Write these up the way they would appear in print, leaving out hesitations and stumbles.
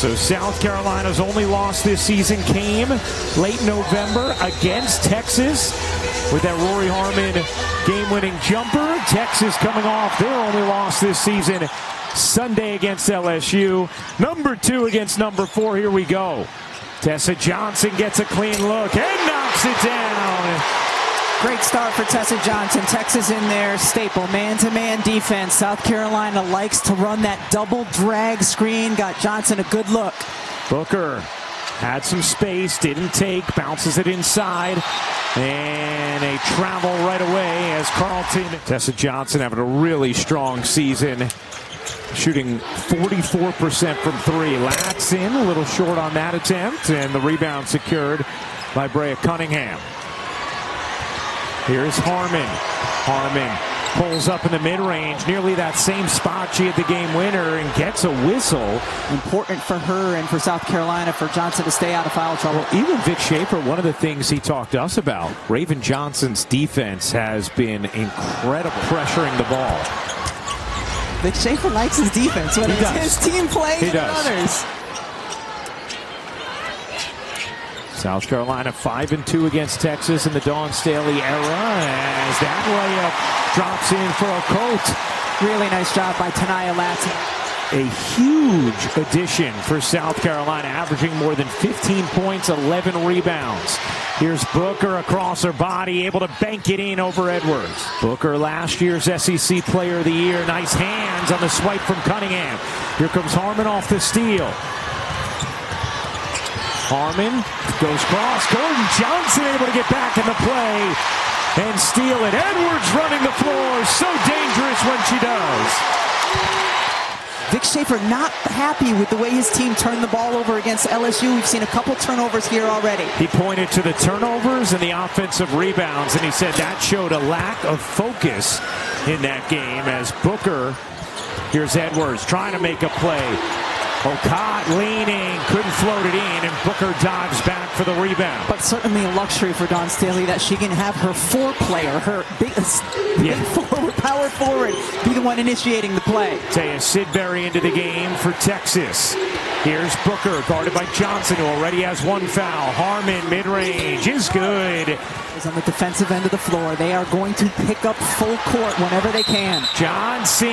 So South Carolina's only loss this season came late November against Texas with that Rori Harmon game-winning jumper. Texas coming off their only loss this season Sunday against LSU. Number 2 against number 4. Here we go. Tessa Johnson gets a clean look and knocks it down. Great start for Tessa Johnson. Texas in their staple man-to-man defense. South Carolina likes to run that double drag screen. Got Johnson a good look. Booker had some space, didn't take, bounces it inside, and a travel right away as Carlton. Tessa Johnson having a really strong season, shooting 44% from 3. Lats in, a little short on that attempt, and the rebound secured by Brea Cunningham. Here's Harmon. Harmon pulls up in the mid-range, nearly that same spot she had the game winner, and gets a whistle. Important for her and for South Carolina for Johnson to stay out of foul trouble. Well, even Vic Schaefer, one of the things he talked to us about, Raven Johnson's defense has been incredible, pressuring the ball. Vic Schaefer likes his defense when it's his team playing and others. South Carolina 5-2 against Texas in the Dawn Staley era as that layup drops in for a Colt. Really nice job by Tania Latson. A huge addition for South Carolina, averaging more than 15 points, 11 rebounds. Here's Booker across her body, able to bank it in over Edwards. Booker, last year's SEC Player of the Year. Nice hands on the swipe from Cunningham. Here comes Harmon off the steal. Harmon goes cross. Gordon Johnson able to get back in the play and steal it. Edwards running the floor. So dangerous when she does. Vic Schaefer not happy with the way his team turned the ball over against LSU. We've seen a couple turnovers here already. He pointed to the turnovers and the offensive rebounds, and he said that showed a lack of focus in that game as Booker, here's Edwards trying to make a play. Okot leaning, couldn't float it in, and Booker dives back for the rebound. But certainly a luxury for Dawn Staley that she can have her 4-player, her big forward, power forward, be the one initiating the play. Taya Sidbury into the game for Texas. Here's Booker, guarded by Johnson, who already has 1 foul. Harmon, mid-range, is good. On the defensive end of the floor, they are going to pick up full court whenever they can. Johnson,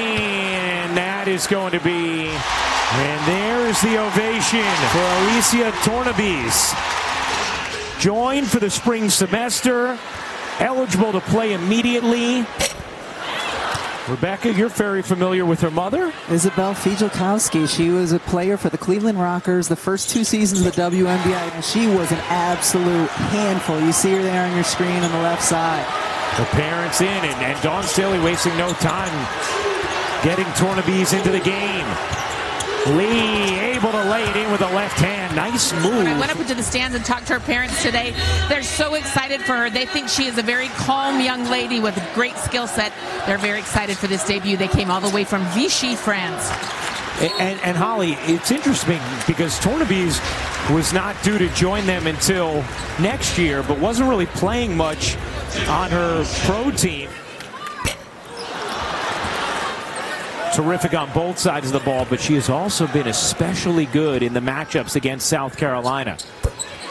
that is going to be, and there's the ovation for Alicia Tornabese. Joined for the spring semester, eligible to play immediately. Rebecca, you're very familiar with her mother. Isabel Fijalkowski. She was a player for the Cleveland Rockers the first 2 seasons of the WNBA, and she was an absolute handful. You see her there on your screen on the left side. The parents in, and Dawn Staley wasting no time getting Tornabese into the game. Lee able to lay it in with the left hand. Nice move. When I went up into the stands and talked to her parents today, they're so excited for her. They think she is a very calm young lady with a great skill set. They're very excited for this debut. They came all the way from Vichy, France. And Holly, it's interesting because Tornabese was not due to join them until next year, but wasn't really playing much on her pro team. Terrific on both sides of the ball, but she has also been especially good in the matchups against South Carolina.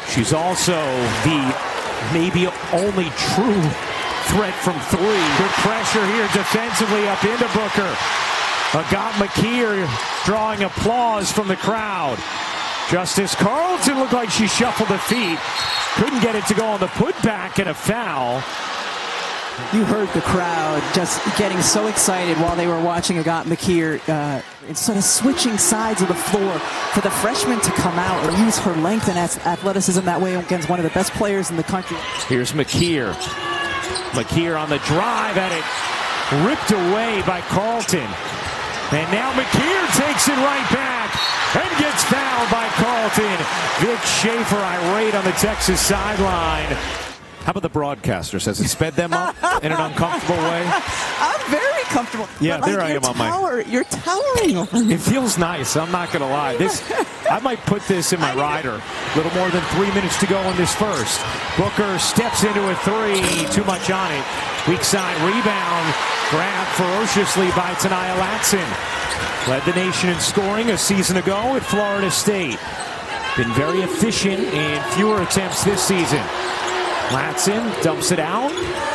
She's also the maybe only true threat from 3. Good pressure here defensively up into Booker. Agat McKeer drawing applause from the crowd. Justice Carlton looked like she shuffled her feet. Couldn't get it to go on the putback, and a foul. You heard the crowd just getting so excited while they were watching Agat McKeer instead of switching sides of the floor for the freshman to come out and use her length and athleticism that way against one of the best players in the country. Here's McKeer. McKeer on the drive, at it ripped away by Carlton. And now McKeer takes it right back and gets fouled by Carlton. Vic Schaefer irate on the Texas sideline. How about the broadcasters? Has it sped them up in an uncomfortable way? I'm very comfortable. Yeah, there I am on my... You're towering over me. It feels nice. I'm not going to lie. I might put this in my rider. A little more than 3 minutes to go in this first. Booker steps into a 3. Too much on it. Weak side rebound. Grabbed ferociously by Tania Latson. Led the nation in scoring a season ago at Florida State. Been very efficient in fewer attempts this season. Latson dumps it out.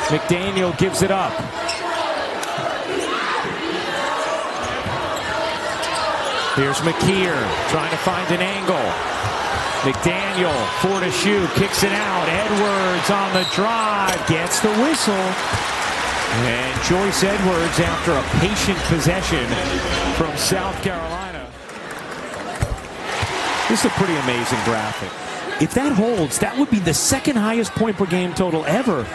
McDaniel gives it up. Here's McKeer trying to find an angle. McDaniel, 4 to shoot, kicks it out. Edwards on the drive, gets the whistle. And Joyce Edwards, after a patient possession from South Carolina. This is a pretty amazing graphic. If that holds, that would be the second highest point per game total ever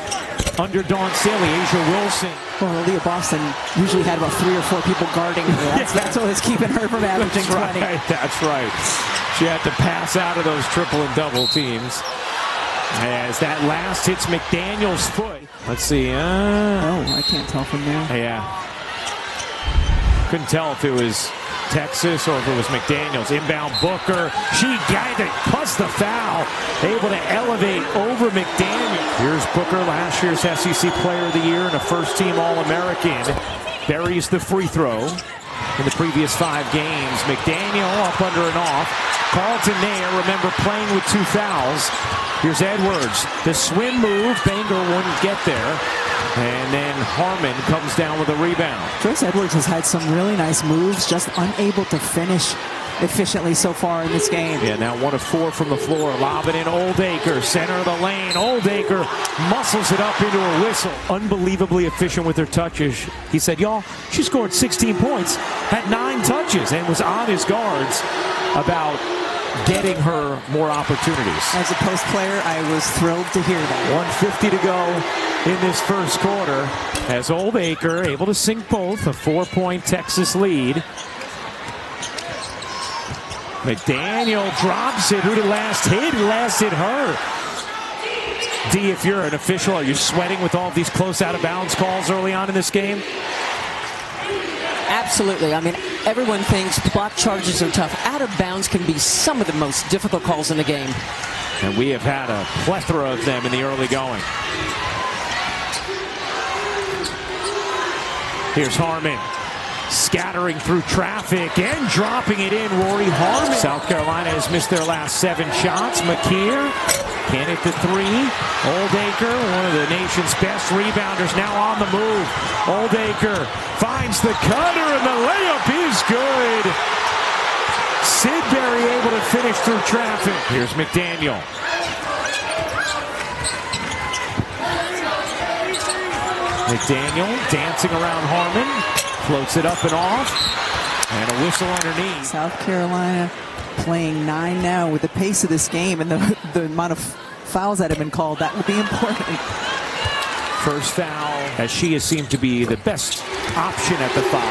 under Dawn Staley. Asia Wilson. Well, Aaliyah Boston usually had about 3 or 4 people guarding her. That's what was keeping her from averaging 20. That's right. She had to pass out of those triple and double teams. As that last hits McDaniel's foot. Let's see. Oh, I can't tell from there. Yeah. Couldn't tell if it was Texas or if it was McDaniels. Inbound Booker. She got it. Plus the foul. Able to elevate over McDaniel. Here's Booker, last year's SEC Player of the Year and a first-team All-American. Buries the free throw in the previous 5 games. McDaniel up under and off. Carlton Nair, remember, playing with 2 fouls. Here's Edwards. The swim move. Banger wouldn't get there. And then Harmon comes down with a rebound. Joyce Edwards has had some really nice moves, just unable to finish efficiently so far in this game. Yeah, now 1 of 4 from the floor. Lob it in. Oldacre, center of the lane. Oldacre muscles it up into a whistle. Unbelievably efficient with her touches. He said, y'all, she scored 16 points, had 9 touches, and was on his guards about getting her more opportunities. As a post player, I was thrilled to hear that. 1:50 to go in this first quarter as Oldacre able to sink both. A 4-point Texas lead. McDaniel drops it. Who did last hit? Who last hit her? D, if you're an official, are you sweating with all these close out of bounds calls early on in this game? Absolutely. I mean, everyone thinks block charges are tough. Out of bounds can be some of the most difficult calls in the game. And we have had a plethora of them in the early going. Here's Harmon. Scattering through traffic and dropping it in. Rori Harmon. South Carolina has missed their last 7 shots. McKeer can't hit the 3. Oldacre, one of the nation's best rebounders, now on the move. Oldacre finds the cutter and the layup is good. Sidbury able to finish through traffic. Here's McDaniel. McDaniel dancing around Harmon. Floats it up and off. And a whistle underneath. South Carolina playing 9 now with the pace of this game and the amount of fouls that have been called. That will be important. First foul, as she has seemed to be the best option at the 5.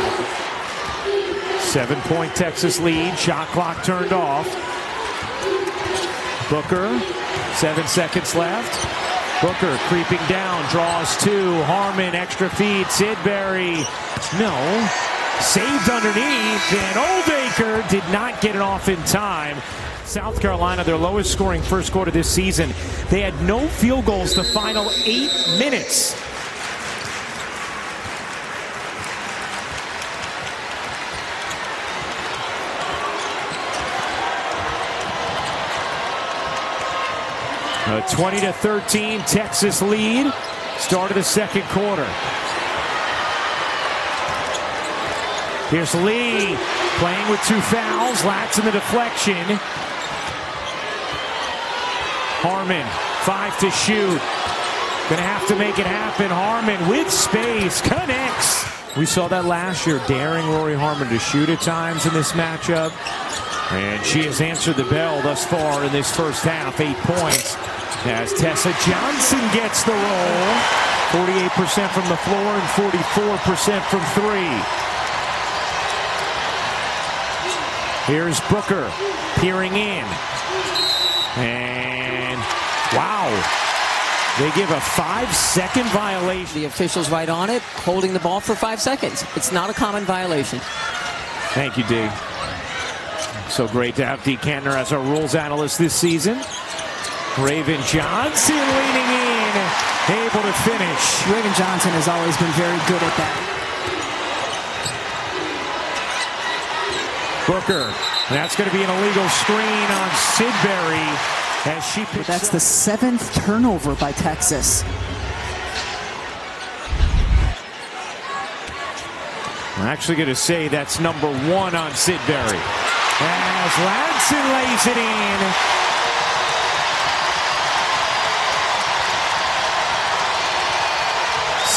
7-point Texas lead. Shot clock turned off. Booker, 7 seconds left. Booker creeping down, draws 2. Harmon, extra feed. Sidbury, no. Saved underneath, and Oldacre did not get it off in time. South Carolina, their lowest scoring first quarter this season. They had no field goals the final 8 minutes. A 20-13 Texas lead. Start of the second quarter. Here's Lee playing with 2 fouls. Lats in the deflection. Harmon, 5 to shoot. Gonna have to make it happen. Harmon with space, connects. We saw that last year, daring Rori Harmon to shoot at times in this matchup. And she has answered the bell thus far in this first half, 8 points. As Tessa Johnson gets the roll. 48% from the floor and 44% from 3. Here's Booker peering in. And wow, they give a 5-second violation. The official's right on it, holding the ball for 5 seconds. It's not a common violation. Thank you, D. So great to have D. Kantner as our rules analyst this season. Raven Johnson leaning in, able to finish. Raven Johnson has always been very good at that. Booker. And that's going to be an illegal screen on Sidbury as she picks That's up. the 7th turnover by Texas. I'm actually going to say that's number 1 on Sidbury. As Ladson lays it in.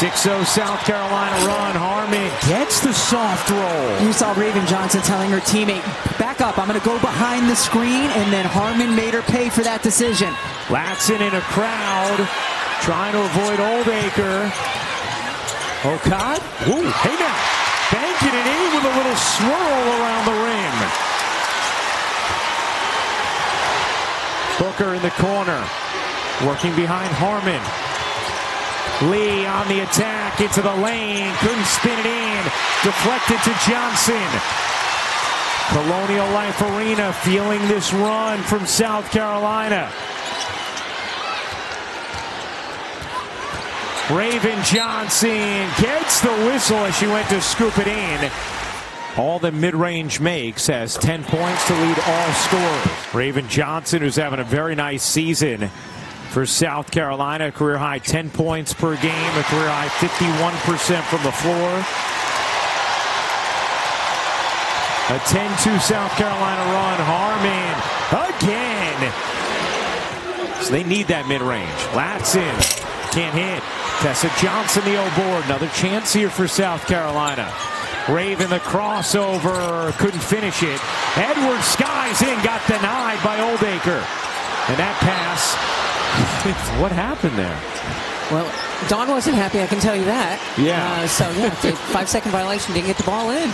.60 South Carolina run. Harmon gets the soft roll. You saw Raven Johnson telling her teammate, back up, I'm going to go behind the screen, and then Harmon made her pay for that decision. Ladson in a crowd, trying to avoid Oldacre. Okad, ooh, hey now, banking it in with a little swirl around the rim. Booker in the corner, working behind Harmon. Lee on the attack, into the lane, couldn't spin it in, deflected to Johnson. Colonial Life Arena feeling this run from South Carolina. Raven Johnson gets the whistle as she went to scoop it in. All the mid-range makes has 10 points to lead all scorers. Raven Johnson, who's having a very nice season for South Carolina, career high 10 points per game, a career high 51% from the floor. A 10-2 South Carolina run. Harmon again. So they need that mid-range. Ladson can't hit. Tessa Johnson the O-board. Another chance here for South Carolina. Raven the crossover. Couldn't finish it. Edwards skies in. Got denied by Oldacre. And that pass. What happened there? Well, Dawn wasn't happy, I can tell you that. Yeah. So, yeah, 5-second violation, didn't get the ball in.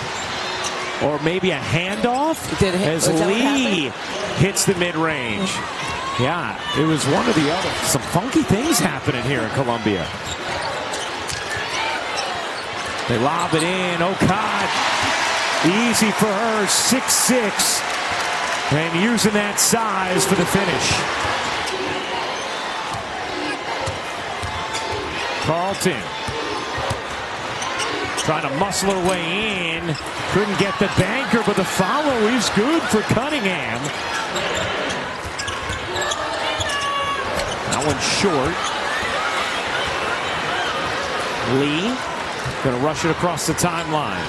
Or maybe a handoff as Lee hits the mid-range. Yeah, it was one or the other. Some funky things happening here in Columbia. They lob it in. Okad, easy for her, 6'6", and using that size for the finish. Carlton trying to muscle her way in. Couldn't get the banker, but the follow is good for Cunningham. That one's short. Lee going to rush it across the timeline.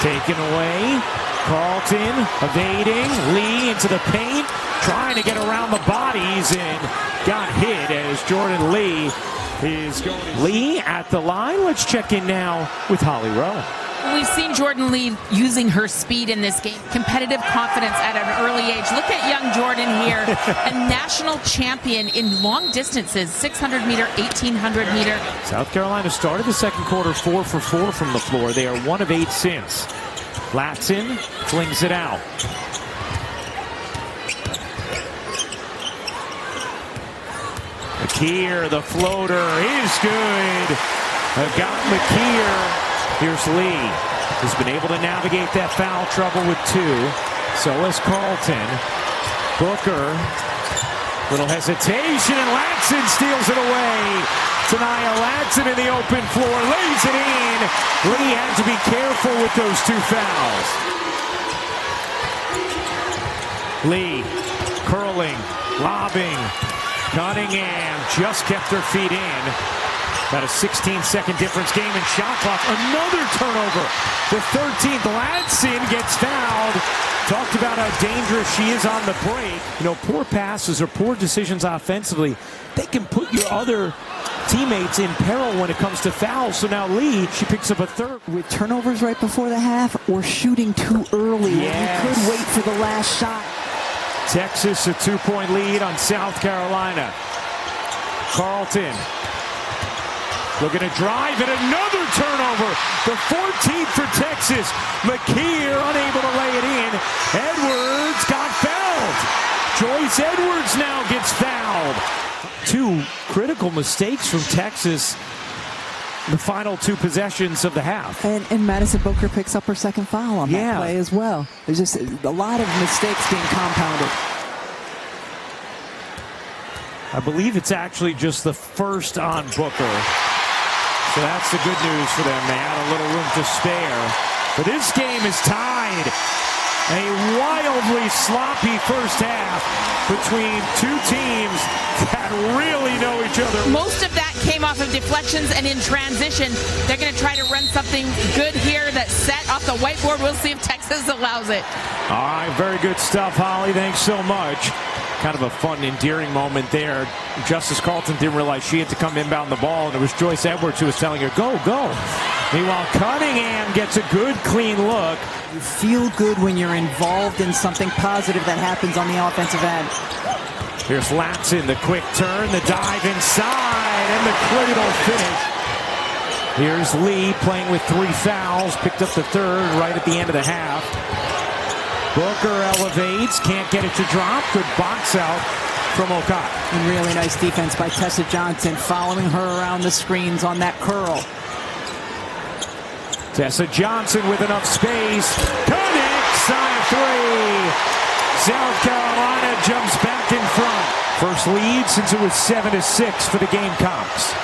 Taken away. Carlton evading. Lee into the paint. Trying to get around the bodies and got hit as Jordan Lee is going. Lee at the line. Let's check in now with Holly Rowe. We've seen Jordan Lee using her speed in this game. Competitive confidence at an early age. Look at young Jordan here. A national champion in long distances. 600 meter, 1800 meter. South Carolina started the second quarter 4 for 4 from the floor. They are 1 of 8 since. Ladson flings it out. McKeer, the floater is good. Got McKeer. Here's Lee, who's been able to navigate that foul trouble with 2. So is Carlton. Booker, little hesitation, and Ladson steals it away. Tania Ladson in the open floor, lays it in. Lee had to be careful with those 2 fouls. Lee, curling, lobbing. Cunningham just kept her feet in. About a 16-second difference game in shot clock. Another turnover. The 13th. Ladson gets fouled. Talked about how dangerous she is on the break. You know, poor passes or poor decisions offensively, they can put your other teammates in peril when it comes to fouls. So now Lee, she picks up a 3rd. With turnovers right before the half or shooting too early. Yes. You could wait for the last shot. Texas a 2-point lead on South Carolina. Carlton looking to drive and another turnover. The 14th for Texas. McKeer unable to lay it in. Edwards got fouled. Joyce Edwards now gets fouled. 2 critical mistakes from Texas. The final 2 possessions of the half. And Madison Booker picks up her 2nd foul on that play as well. There's just a lot of mistakes being compounded. I believe it's actually just the first on Booker. So that's the good news for them. They had a little room to spare. But this game is tied. A wildly sloppy first half between two teams that really know each other. Most of that came off of deflections and in transition. They're going to try to run something good here that's set off the whiteboard. We'll see if Texas allows it. All right, very good stuff, Holly. Thanks so much. Kind of a fun, endearing moment there. Justice Carlton didn't realize she had to come inbound the ball, and it was Joyce Edwards who was telling her, go, go. Meanwhile, Cunningham gets a good, clean look. You feel good when you're involved in something positive that happens on the offensive end. Here's Latson, the quick turn, the dive inside, and the cradle finish. Here's Lee playing with 3 fouls, picked up the third right at the end of the half. Booker elevates, can't get it to drop. Good box out from Okai. And really nice defense by Tessa Johnson, following her around the screens on that curl. Tessa Johnson with enough space. Connects on a 3. South Carolina jumps back in front. First lead since it was 7-6 for the Gamecocks.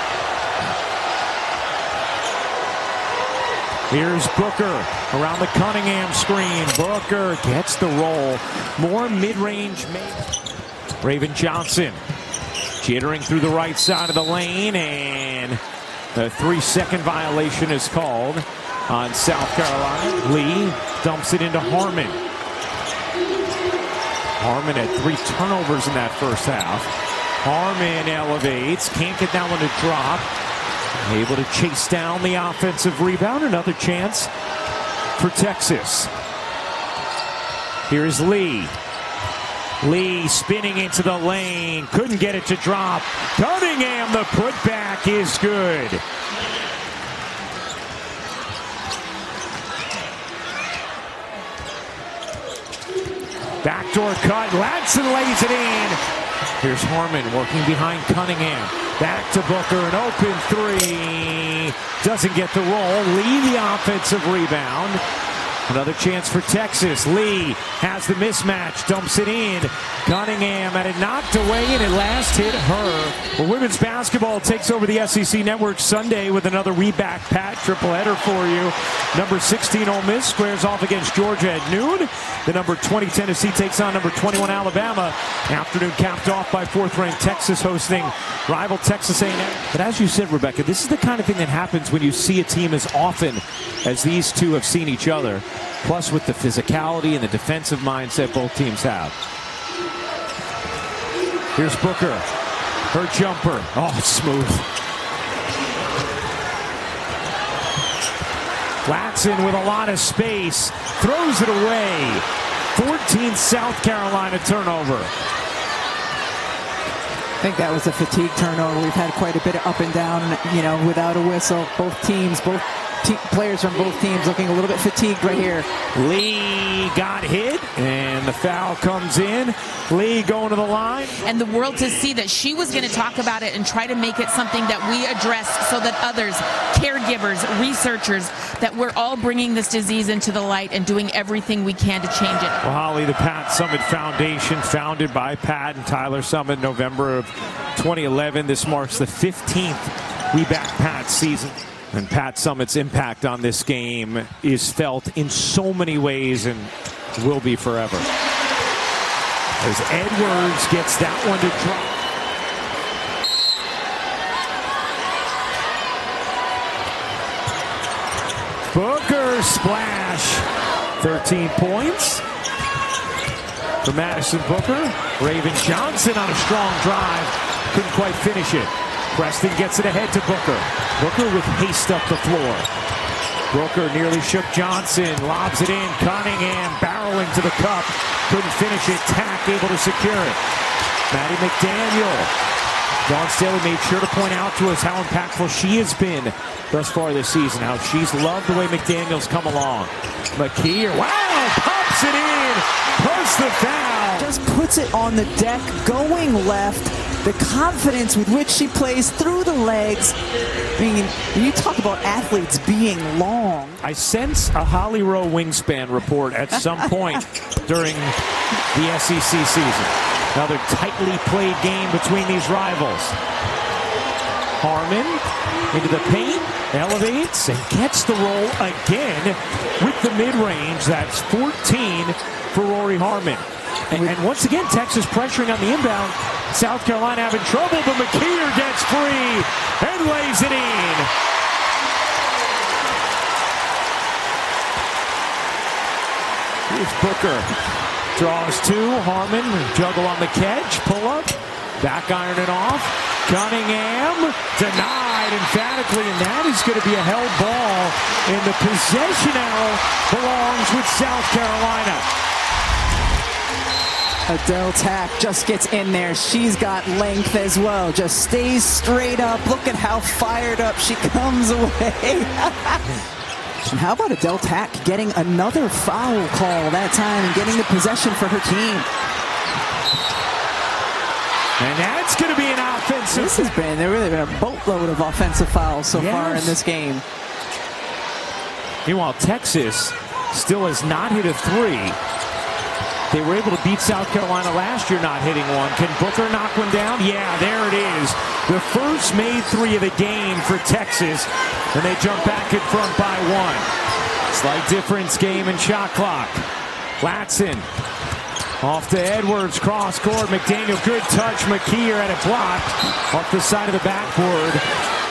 Here's Booker around the Cunningham screen. Booker gets the roll. More mid-range. Raven Johnson jittering through the right side of the lane, and a 3-second violation is called on South Carolina. Lee dumps it into Harmon. Harmon had 3 turnovers in that first half. Harmon elevates, can't get that one to drop. Able to chase down the offensive rebound. Another chance for Texas. Here's Lee. Lee spinning into the lane. Couldn't get it to drop. Cunningham, the putback is good. Backdoor cut. Latson lays it in. Here's Harmon working behind Cunningham. Back to Booker, an open 3. Doesn't get the roll. Lee the offensive rebound. Another chance for Texas. Lee has the mismatch, dumps it in. Cunningham had it knocked away, and it last hit her. Well, women's basketball takes over the SEC Network Sunday with another We Back Pat tripleheader for you. Number 16 Ole Miss squares off against Georgia at noon. The number 20 Tennessee takes on number 21 Alabama. Afternoon capped off by 4th-ranked Texas hosting rival Texas A&M. But as you said, Rebecca, this is the kind of thing that happens when you see a team as often as these two have seen each other. Plus with the physicality and the defensive mindset both teams have. Here's Booker. Her jumper. Oh, it's smooth. Latson with a lot of space. Throws it away. 14 South Carolina turnover. I think that was a fatigue turnover. We've had quite a bit of up and down, without a whistle. Both teams, players from both teams looking a little bit fatigued right here. Lee got hit, and the foul comes in. Lee going to the line. And the world to see that she was going to talk about it and try to make it something that we address so that others, caregivers, researchers, that we're all bringing this disease into the light and doing everything we can to change it. Well, Holly, the Pat Summitt Foundation, founded by Pat and Tyler Summitt, November of 2011. This marks the 15th We Back Pat season. And Pat Summitt's impact on this game is felt in so many ways and will be forever. As Edwards gets that one to drop. Booker splash. 13 points for Madison Booker. Raven Johnson on a strong drive. Couldn't quite finish it. Preston gets it ahead to Booker. Booker with haste up the floor. Booker nearly shook Johnson. Lobs it in. Cunningham barreling to the cup. Couldn't finish it. Tack able to secure it. Maddie McDaniel. Dawn Staley made sure to point out to us how impactful she has been thus far this season. How she's loved the way McDaniel's come along. McKeer. Wow! Pops it in. Plus the foul. Just puts it on the deck, going left. the confidence with which she plays through the legs. I mean, when you talk about athletes being long. I sense a Holly Rowe wingspan report at some point during the SEC season. Another tightly played game between these rivals. Harmon into the paint, elevates, and gets the roll again with the mid-range. That's 14 for Rori Harmon. And once again, Texas pressuring on the inbound. South Carolina having trouble, but McKeer gets free and lays it in. Here's Booker. Draws two. Harmon, juggle on the catch. Pull up. Back iron it off. Cunningham denied emphatically, and that is going to be a held ball. And the possession arrow belongs with South Carolina. Adele Tack just gets in there. She's got length as well. Just stays straight up. Look at how fired up she comes away. And how about Adele Tack getting another foul call that time and getting the possession for her team? And that's going to be an offensive. There really been a boatload of offensive fouls so far in this game. Meanwhile, Texas still has not hit a three. They were able to beat South Carolina last year, not hitting one. Can Booker knock one down? Yeah, there it is. The first made three of the game for Texas, and they jump back in front by one. Slight difference game in shot clock. Latson off to Edwards, cross court. McDaniel, good touch. McKeer had it blocked off the side of the backboard.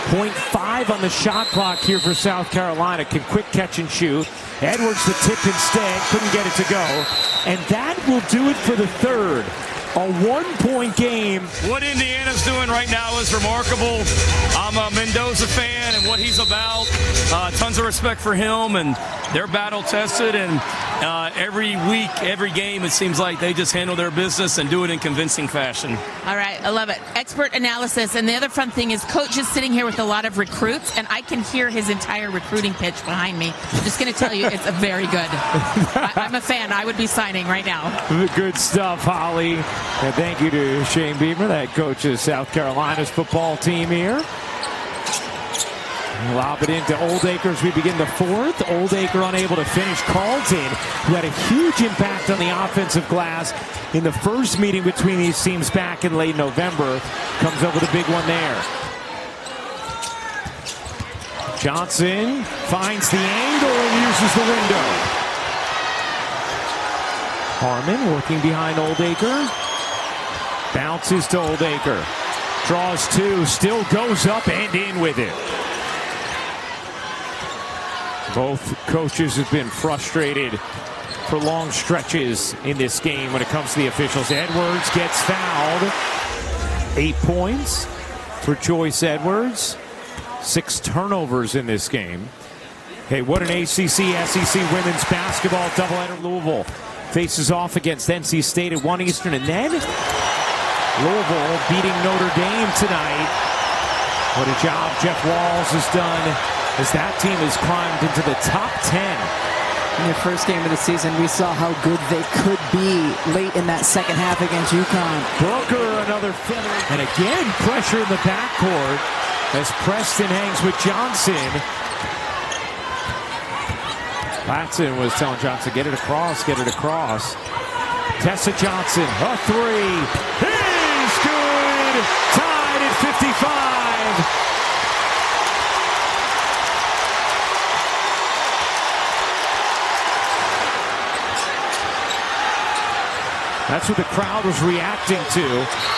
0.5 on the shot clock here for South Carolina. Can quick catch and shoot. Edwards the tip instead, couldn't get it to go. And that will do it for the third. A 1-point game. What Indiana's doing right now is remarkable. I'm a Mendoza fan and what he's about. Tons of respect for him, and they're battle tested, and every week, every game, it seems like they just handle their business and do it in convincing fashion. All right, I love it. Expert analysis. And the other fun thing is Coach is sitting here with a lot of recruits, and I can hear his entire recruiting pitch behind me. I'm just going to tell you, it's very good. I'm a fan. I would be signing right now. Good stuff, Holly. And thank you to Shane Beamer, that coaches South Carolina's football team here. Lob it into Oldacre as we begin the fourth. Oldacre unable to finish. Carlton, who had a huge impact on the offensive glass in the first meeting between these teams back in late November, comes up with a big one there. Johnson finds the angle and uses the window. Harmon working behind Oldacre. Bounces to Oldacre. Draws two. Still goes up and in with it. Both coaches have been frustrated for long stretches in this game when it comes to the officials. Edwards gets fouled. 8 points for Joyce Edwards. 6 turnovers in this game. Hey, what an ACC, SEC women's basketball doubleheader. Louisville faces off against NC State at 1 Eastern, and then Louisville beating Notre Dame tonight. What a job Jeff Walls has done as that team has climbed into the top 10. In the first game of the season, we saw how good they could be late in that second half against UConn. Booker, another feather. And again, pressure in the backcourt as Preston hangs with Johnson. Latson was telling Johnson, get it across, get it across. Tessa Johnson, a three. Is good. Tied at 55. That's what the crowd was reacting to,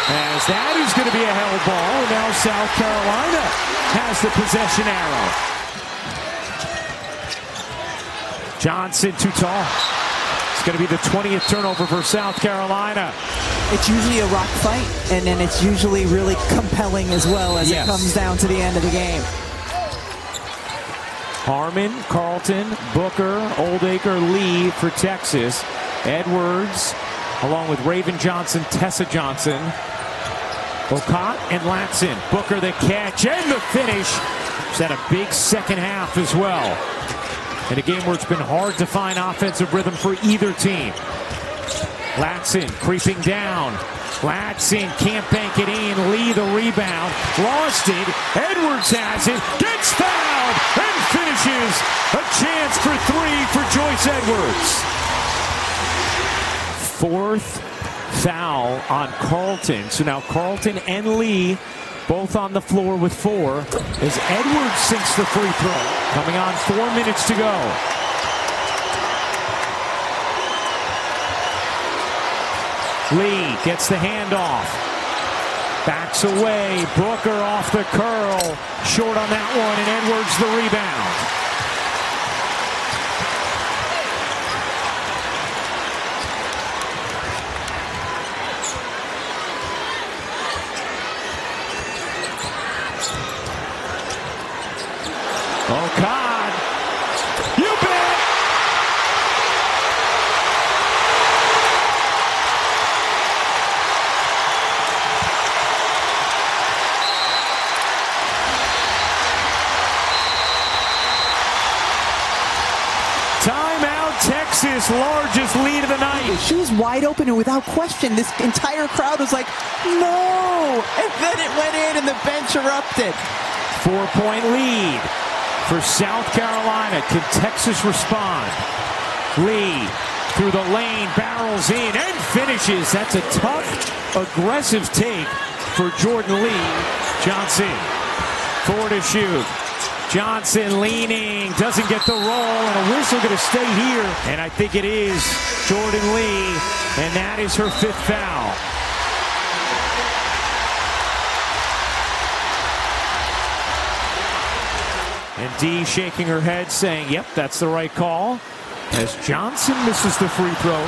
as that is going to be a held ball, and now South Carolina has the possession arrow. Johnson too tall. It's going to be the 20th turnover for South Carolina. It's usually a rock fight, and then it's usually really compelling as well as it comes down to the end of the game. Harmon, Carlton, Booker, Oldacre, Lee for Texas. Edwards, along with Raven Johnson, Tessa Johnson, Ocott, and Latson. Booker the catch and the finish. He's had a big second half as well. In a game where it's been hard to find offensive rhythm for either team. Latson creeping down. Latson can't bank it in. Lee the rebound. Lost it. Edwards has it. Gets fouled and finishes. A chance for three for Joyce Edwards. Fourth foul on Carlton. So now Carlton and Lee both on the floor with 4 as Edwards sinks the free throw. Coming on 4 minutes to go. Lee gets the handoff. Backs away. Booker off the curl. Short on that one, and Edwards the rebound. Oh, God. You bet. Timeout, Texas, largest lead of the night. She was wide open, and without question, this entire crowd was like, no! And then it went in, and the bench erupted. 4-point lead for South Carolina. Can Texas respond? Lee through the lane, barrels in, and finishes. That's a tough, aggressive take for Jordan Lee. Johnson, 4 to shoot. Johnson leaning, doesn't get the roll, and a whistle going to stay here. And I think it is Jordan Lee, and that is her 5th foul. And Dee shaking her head saying, yep, that's the right call. As Johnson misses the free throw.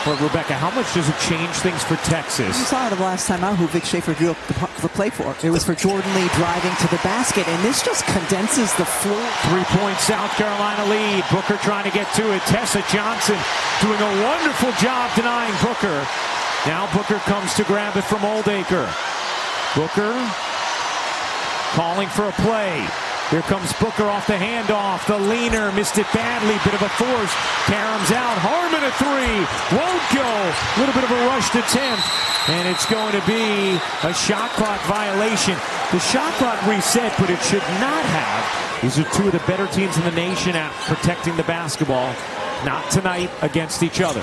But Rebecca, how much does it change things for Texas? You saw it the last time out who Vic Schaefer drew up the play for. It was for Jordan Lee driving to the basket, and this just condenses the floor. 3-point South Carolina lead. Booker trying to get to it. Tessa Johnson doing a wonderful job denying Booker. Now Booker comes to grab it from Oldacre. Booker calling for a play. Here comes Booker off the handoff. The leaner missed it badly. Bit of a force. Karams out. Harmon a 3. Won't go. A little bit of a rushed attempt. And it's going to be a shot clock violation. The shot clock reset, but it should not have. These are 2 of the better teams in the nation at protecting the basketball. Not tonight against each other.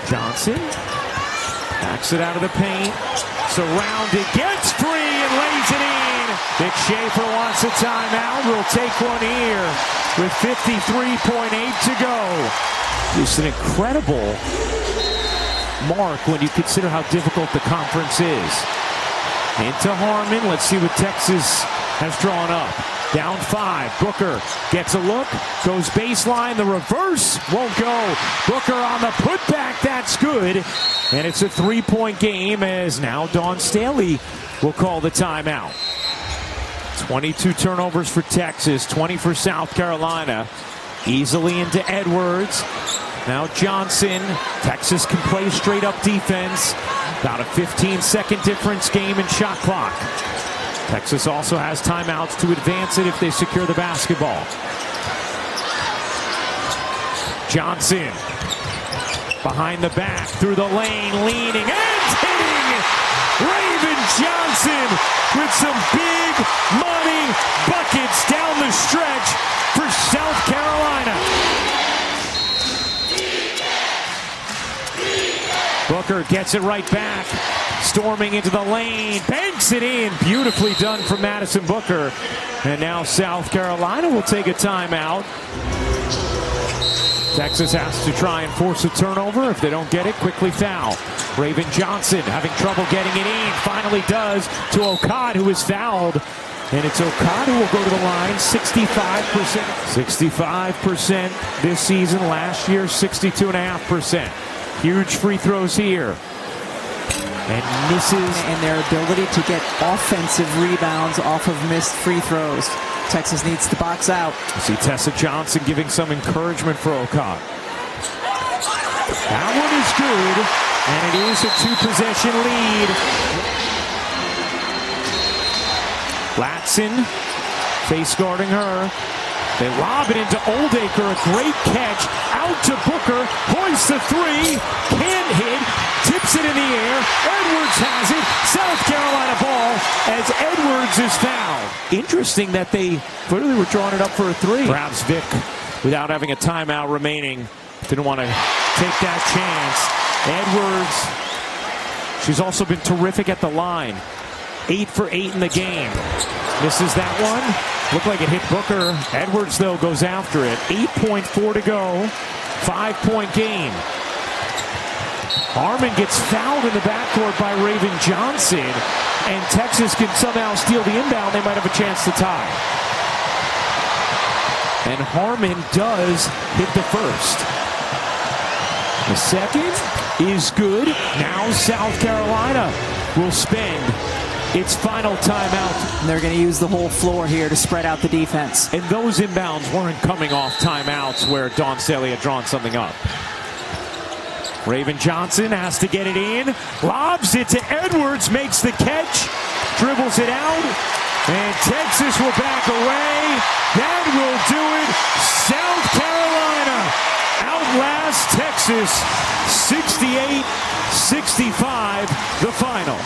Johnson backs it out of the paint. Surrounded, gets free and lays it in. Vic Schaefer wants a timeout. We'll take one here with 53.8 to go. It's an incredible mark when you consider how difficult the conference is. Into Harmon. Let's see what Texas has drawn up. Down 5. Booker gets a look. Goes baseline. The reverse won't go. Booker on the putback. That's good. And it's a 3-point game as now Dawn Staley will call the timeout. 22 turnovers for Texas. 20 for South Carolina. Easily into Edwards. Now Johnson. Texas can play straight up defense. About a 15-second difference game in shot clock. Texas also has timeouts to advance it if they secure the basketball. Johnson behind the back, through the lane, leaning and hitting. Raven Johnson with some big money buckets down the stretch for South Carolina. Booker gets it right back. Storming into the lane, banks it in. Beautifully done from Madison Booker. And now South Carolina will take a timeout. Texas has to try and force a turnover. If they don't get it, quickly foul. Raven Johnson having trouble getting it in. Finally does to Okad, who is fouled. And it's Okad who will go to the line. 65%. 65% this season. Last year, 62.5%. Huge free throws here. And misses. And their ability to get offensive rebounds off of missed free throws. Texas needs to box out. See Tessa Johnson giving some encouragement for Okad. That one is good, and it is a 2-possession lead. Latson face guarding her. They lob it into Oldacre, a great catch, out to Booker, hoists the three, can't hit, tips it in the air, Edwards has it, South Carolina ball as Edwards is fouled. Interesting that they clearly were drawing it up for a three. Perhaps Vic, without having a timeout remaining, didn't want to take that chance. Edwards, she's also been terrific at the line. 8 for 8 in the game. Misses that one. Looked like it hit Booker. Edwards, though, goes after it. 8.4 to go. 5-point game. Harmon gets fouled in the backcourt by Raven Johnson, and Texas can somehow steal the inbound. They might have a chance to tie. And Harmon does hit the first. The second is good. Now South Carolina will spend its final timeout. And they're going to use the whole floor here to spread out the defense. And those inbounds weren't coming off timeouts where Dawn Staley had drawn something up. Raven Johnson has to get it in. Lobs it to Edwards, makes the catch, dribbles it out, and Texas will back away. That will do it. South Carolina outlasts Texas 68-65, the final.